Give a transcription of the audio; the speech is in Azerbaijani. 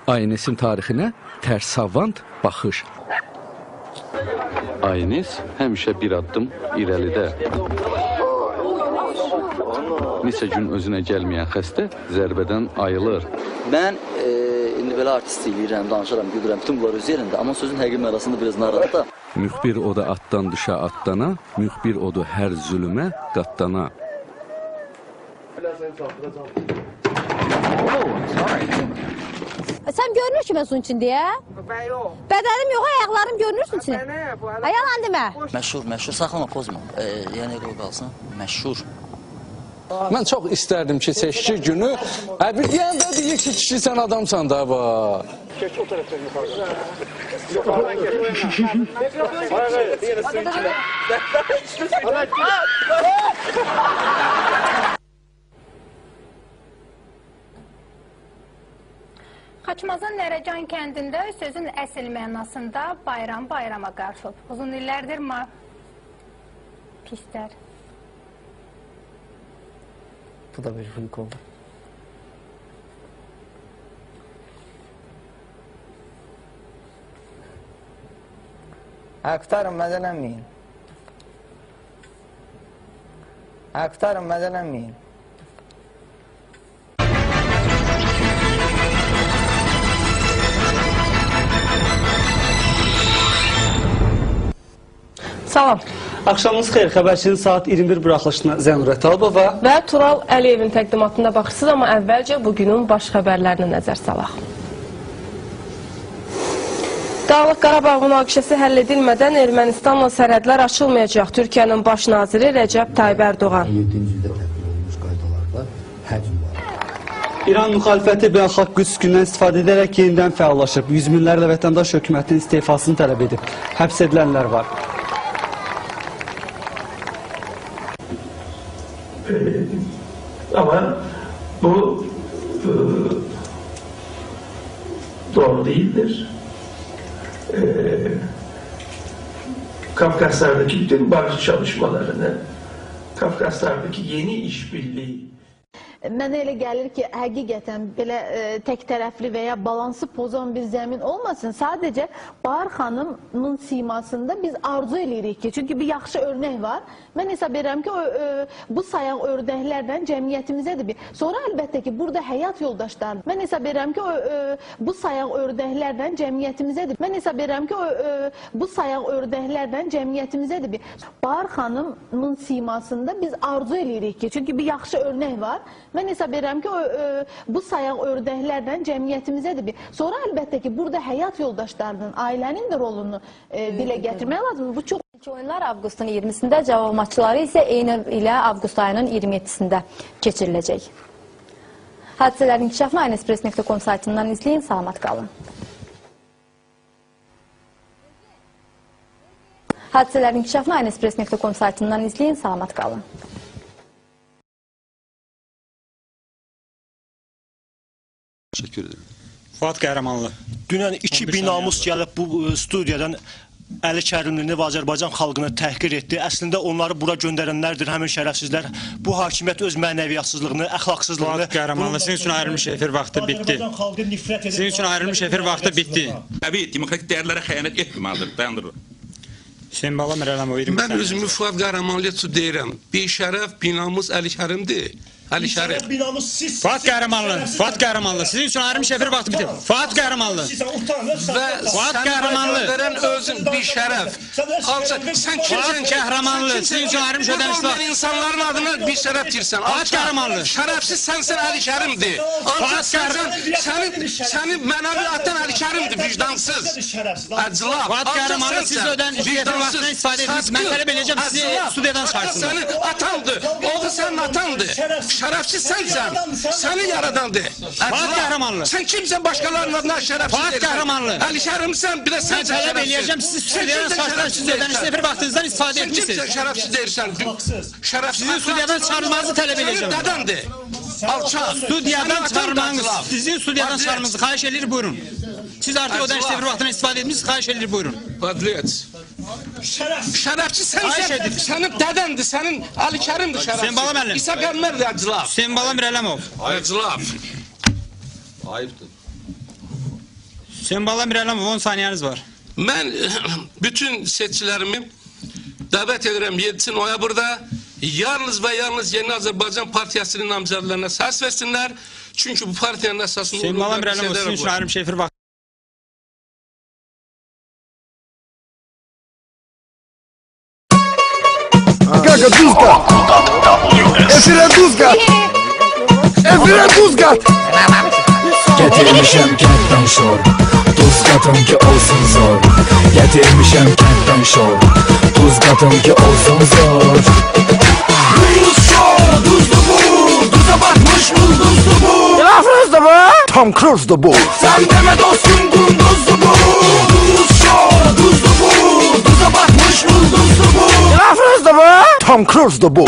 Aynisin tarixinə tərsavant baxış. Aynis həmişə bir addım irəlidə. Neçə gün özünə gəlməyən xəstə zərbədən ayılır. Mən indi belə artist eləyirəm, danışıram, güdürəm, bütün bunlar öz yerində, amma sözün həqiqi mənasında biraz narahat da. Müxbir odu atdan düşə atdana, müxbir odu hər zülümə qatlana. Sən görünür ki, mən suyun içindəyə? Bədənim yox, ayaqlarım görünürsün içində. Yalan demə. Məşhur, saxlama, pozma. Yəni elə o qalsın, məşhur. Mən çox istərdim ki, seçki günü, bir deyəndə deyir ki, kişi sən adamsan da, va. Geç o tərəfdən yuxarı. Xaçmazın Nərəcan kəndində sözün əsl mənasında bayram bayrama qarışıb. Uzun illərdir pislər. Bu da bir hüquq oldu. Aktarım mədələnməyin. Aktarım mədələnməyin. Salam. Axşamınız xeyir, xəbərçinin saat 21 buraxılışına Zənurət Albova və Tural Əliyevin təqdimatında baxırsınız, amma əvvəlcə bugünün baş xəbərlərinə nəzər salaq. Dağlıq Qarabağ münaqişəsi həll edilmədən Ermənistanla sərhədlər açılmayacaq. Türkiyənin baş naziri Rəcəb Tayyib Ərdoğan. İran müxalifəti beynəlxalq qüds gündən istifadə edərək yenidən fəallaşıb. Yüz minlərlə vətəndaş hökumətin istefasını tələb edib. Həbs edilənlər var. Ama bu doğru değildir. Kafkaslardaki bütün barış çalışmalarını, Kafkaslardaki yeni işbirliği Mənə elə gəlir ki, həqiqətən belə tək tərəfli və ya balansı pozan bir zəmin olmasın. Sadəcə Bahar xanımın simasında biz arzu edirik ki, çünki bir yaxşı örnək var. Mən hesab edirəm ki, bu sayaq ördəklərdən cəmiyyətimizədir bir. Sonra əlbəttə ki, burada həyat yoldaşlardır. Mən hesab edirəm ki, bu sayaq ördəklərdən cəmiyyətimizədir. Mən hesab edirəm ki, bu sayaq ördəklərdən cəmiyyətimizədir bir. Bahar xanımın simasında biz arzu edirik ki, çünki bir yaxşı örnək var. Mən hesab edirəm ki, bu sayaq ördəklərdən cəmiyyətimizədir bir. Sonra əlbəttə ki, burada həyat yoldaşlarının, ailənin də rolunu dilə gətirmək lazımdır. Bu çox İlk oyunlar avqustun 20-sində, cavab maçları isə eyni ilə avqust ayının 27-sində keçiriləcək. Hadisələrin inkişafını aynespress.com saytından izləyin, salamat qalın. Hadisələrin inkişafını aynespress.com saytından izləyin, salamat qalın. Teşekkür ederim. Fuat Qəhrəmanlı. Dünən iki binamız gəlib bu studiyadan Əli Kərimlini və Azərbaycan xalqını təhqir etdi. Əslində onları bura göndərənlərdir həmin şərəfsizlər. Bu hakimiyyət öz mənəviyyatsızlığını, əxlaqsızlığını... Fuat Qəhrəmanlı, sizin üçün ayrılmış efir vaxtı bitdi. Sizin üçün ayrılmış efir vaxtı bitdi. Təbii, demokratik dəyərlərə xəyanət etməməlidir, dayandırır. Hüseyin Bala Mirələm, o 20 Ben özümü Fuat Qəhrəmanlıya deyirəm. Bir şərəf binamız Əli Kərimdir. Ali Şərif. Fuat Qəhrəmanlı, sizin üçün ayrılmış efir vaxtı bitdi. Fuat Qəhrəmanlı. Fuat Qəhrəmanlı. Veren özün bir şərəf. Sen kimsin Qəhrəmanlı, sizin üçün ayrılmış ödəniş vaxtı. İnsanların adına bir şərəf girsən. Fuat Qəhrəmanlı. Şərəfsiz sensin Ali Kərimdir. Senin mənəviyyatdan Ali Kərimdir, vicdansız. Əclaf. Fuat Qəhrəmanlı, siz ödəniş efir vaxtından istifadə ediniz. Mən tələb edəcəm, sizi studiyadan çıxarsınlar. Senin atandır, oğlu senin atandır. Şərəfsiz sənsən, səni yaradandır. Fuat Qəhrəmanlı. Sən kimsən başqalarının adına şərəfsiz Fuat Qəhrəmanlı. Ali Kərimsən, bir də sən şərəfsiz. Mən tələb edəcəm, sizi studiyadan çıxarsınlar, siz ödəniş efir vaxtınızdan istifadə etmişsiniz. Sən kimsən şərəfsiz deyirsən? Sizin studiyadan çıxarılmanızı tələb edəcəm. Sənin dədəndir. Alçaq. Studiyadan çıxarılmanız, sizin studiyadan çıxarılmanızı xahiş edir, buyurun. Siz artıq ödəniş efir vaxtına istifadə etmişsiniz, xahiş edir, buyurun. Padlet. Şərəfçi sənsən, sənin dədəndir, sənin Ali Kərimdir şərəfçi. Hüseyin Bala müəllim. İsa Qəmmərdir Əclaf. Hüseyin Bala Mirələmov. Əclaf. Ayıptır. Hüseyin Bala Mirəlimov 10 saniyeniz var. Ben bütün seçicilerimi davet ederim 7 noyabrda yalnız ve yalnız Yeni Azerbaycan Partiyasının namzadlarına ses versinler. Çünkü bu partiyanın esasında... Hüseyin Bala Mirəlimov sizin için ayrım şefir vakti. Gaga Duzgat! Efire Duzgat! Efire Duzgat! Getirmişem kentten şor, tuz katım ki olsun zor. Getirmişem kentten şor, tuz katım ki olsun zor. Tuz şor, tuzlu bu, tuza batmış bulduzlu bu. Lafınız da bu? Tom Cruise'du bu. Sen deme dostum kunduzlu bu. Tuz şor, tuzlu bu, tuza batmış bulduzlu bu. Lafınız da bu? Tom Cruise'du bu.